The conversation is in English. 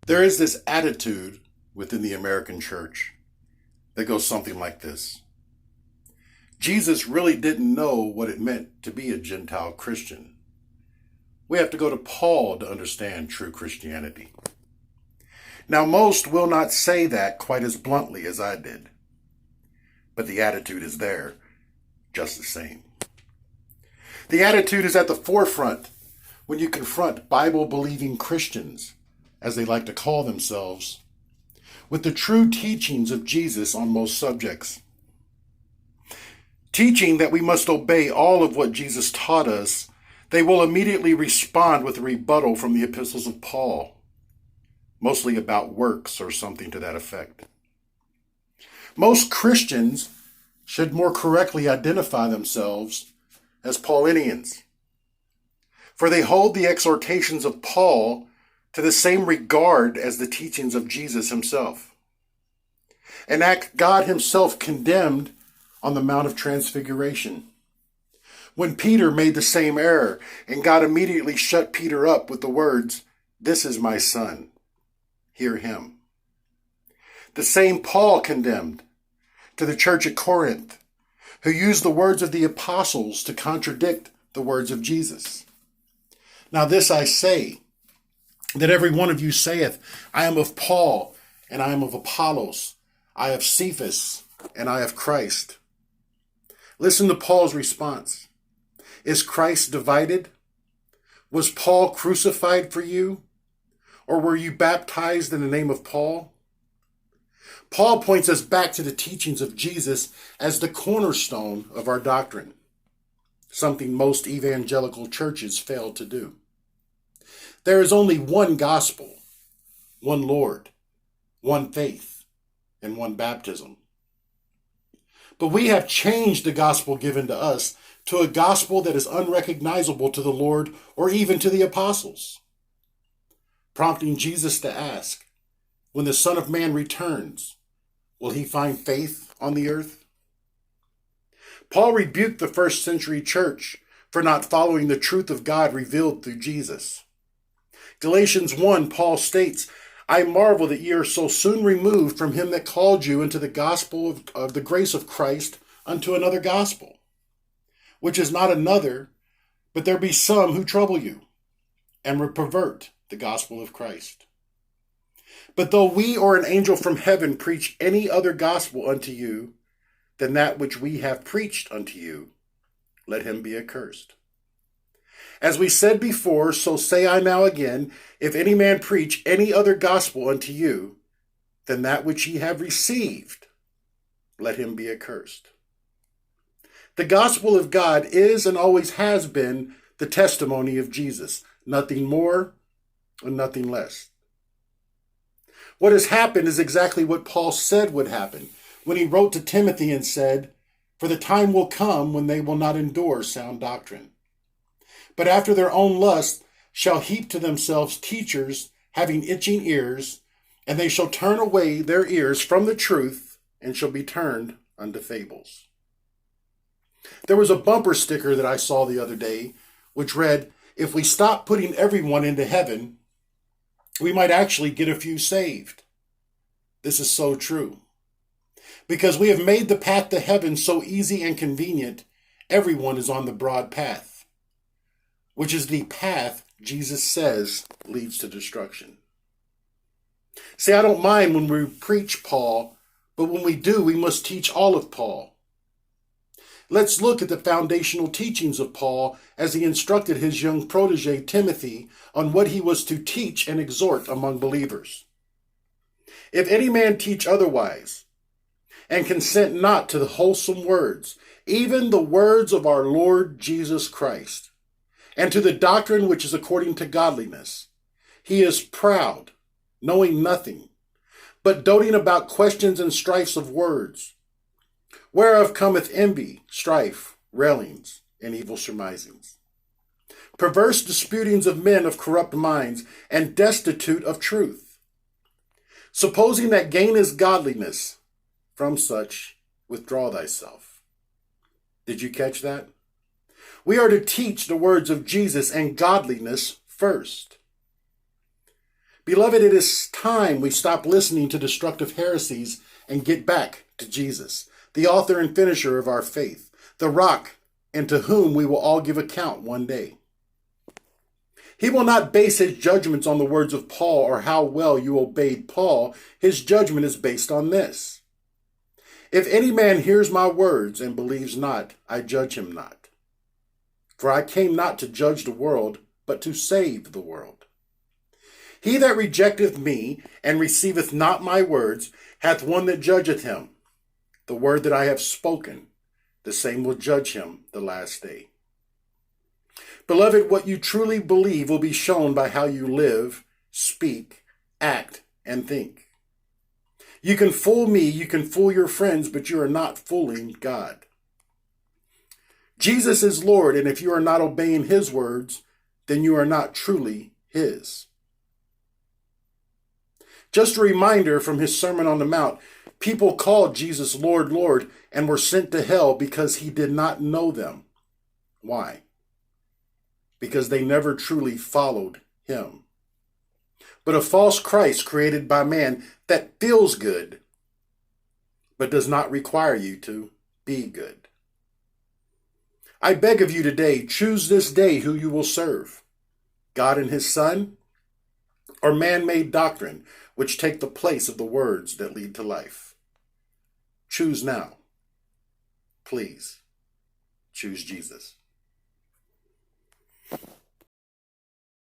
There is this attitude within the American church that goes something like this. Jesus really didn't know what it meant to be a Gentile Christian. We have to go to Paul to understand true Christianity. Now, most will not say that quite as bluntly as I did, but the attitude is there just the same. The attitude is at the forefront when you confront Bible-believing Christians, as they like to call themselves, with the true teachings of Jesus on most subjects. Teaching that we must obey all of what Jesus taught us, they will immediately respond with a rebuttal from the epistles of Paul, mostly about works or something to that effect. Most Christians should more correctly identify themselves as Paulinians, for they hold the exhortations of Paul to the same regard as the teachings of Jesus himself, an act God himself condemned on the Mount of Transfiguration, when Peter made the same error and God immediately shut Peter up with the words, "This is my son, hear him." The same Paul condemned to the church at Corinth, who used the words of the apostles to contradict the words of Jesus. Now this I say, that every one of you saith, I am of Paul, and I am of Apollos, I have Cephas, and I have Christ. Listen to Paul's response. Is Christ divided? Was Paul crucified for you? Or were you baptized in the name of Paul? Paul points us back to the teachings of Jesus as the cornerstone of our doctrine, something most evangelical churches fail to do. There is only one gospel, one Lord, one faith, and one baptism. But we have changed the gospel given to us to a gospel that is unrecognizable to the Lord or even to the apostles, prompting Jesus to ask, when the Son of Man returns, will he find faith on the earth? Paul rebuked the first century church for not following the truth of God revealed through Jesus. Galatians 1, Paul states, I marvel that ye are so soon removed from him that called you into the gospel of the grace of Christ unto another gospel, which is not another, but there be some who trouble you, and would pervert the gospel of Christ. But though we or an angel from heaven preach any other gospel unto you than that which we have preached unto you, let him be accursed. As we said before, so say I now again, if any man preach any other gospel unto you than that which ye have received, let him be accursed. The gospel of God is and always has been the testimony of Jesus, nothing more and nothing less. What has happened is exactly what Paul said would happen when he wrote to Timothy and said, for the time will come when they will not endure sound doctrine, but after their own lust shall heap to themselves teachers having itching ears, and they shall turn away their ears from the truth and shall be turned unto fables. There was a bumper sticker that I saw the other day which read, if we stop putting everyone into heaven, we might actually get a few saved. This is so true. Because we have made the path to heaven so easy and convenient, everyone is on the broad path, which is the path Jesus says leads to destruction. See, I don't mind when we preach Paul, but when we do, we must teach all of Paul. Let's look at the foundational teachings of Paul as he instructed his young protege Timothy on what he was to teach and exhort among believers. If any man teach otherwise, and consent not to the wholesome words, even the words of our Lord Jesus Christ, and to the doctrine which is according to godliness, he is proud, knowing nothing, but doting about questions and strifes of words, whereof cometh envy, strife, railings, and evil surmisings, perverse disputings of men of corrupt minds, and destitute of truth, supposing that gain is godliness, from such withdraw thyself. Did you catch that? We are to teach the words of Jesus and godliness first. Beloved, it is time we stop listening to destructive heresies and get back to Jesus, the author and finisher of our faith, the rock, and to whom we will all give account one day. He will not base his judgments on the words of Paul or how well you obeyed Paul. His judgment is based on this. If any man hears my words and believes not, I judge him not. For I came not to judge the world, but to save the world. He that rejecteth me and receiveth not my words hath one that judgeth him. The word that I have spoken, the same will judge him the last day. Beloved, what you truly believe will be shown by how you live, speak, act, and think. You can fool me, you can fool your friends, but you are not fooling God. Jesus is Lord, and if you are not obeying his words, then you are not truly his. Just a reminder from his Sermon on the Mount, people called Jesus Lord, Lord, and were sent to hell because he did not know them. Why? Because they never truly followed him. But a false Christ created by man that feels good, but does not require you to be good. I beg of you today, choose this day who you will serve, God and his Son, or man-made doctrine, which take the place of the words that lead to life. Choose now. Please, choose Jesus.